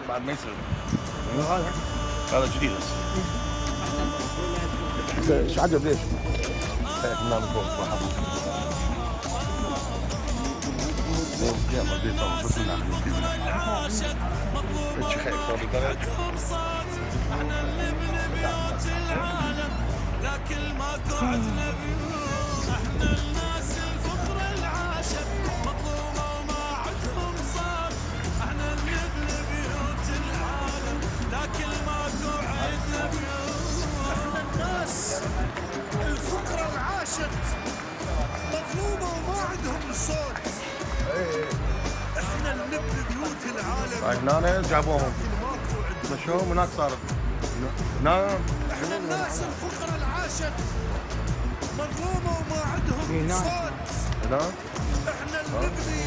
بعد ما يصير. هذا جديد هسه. ايش عجب ليش؟ نعم فوق واحد. يلا بيصور بس من ناحية. ايش خايف صار بالدرج؟ لكن ماكو عندنا بيوت، احنا الناس الفقر العاشت مظلومه وما عندهم صوت، احنا نبني بيوت العالم لكن ماكو عندنا بيوت، احنا الناس الفقر العاشت مظلومه وما عندهم صوت، احنا نبني بيوت العالم. هنا جابوهم مشوهم هناك صار نعم. احنا الناس الفقراء العاشت مظلومه وما عندهم صوت. هنا احنا اللي نبني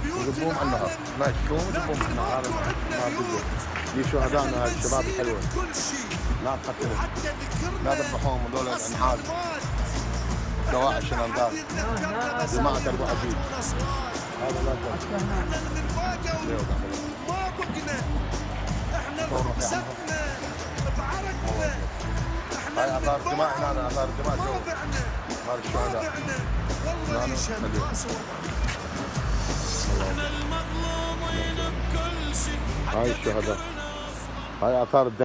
بيوت العالم. هناك يشوفون يجيبون احنا عالم ما بيجوا. دي شهدائنا هاي الشباب الحلوه. لا تقتلهم. لا ذبحوهم هذول الانحاد. دواعش الانقاذ. جماعه 24. هذا لا تقتل. احنا اللي نتفاجئ ما بقنا. احنا بكسبنا بعرقنا. هاي اثار دماء هنا اثار دماء جو. هذا الشهداء. والله يشهد احنا المظلومين بكل شيء. هاي الشهداء. هاي اثار الدم.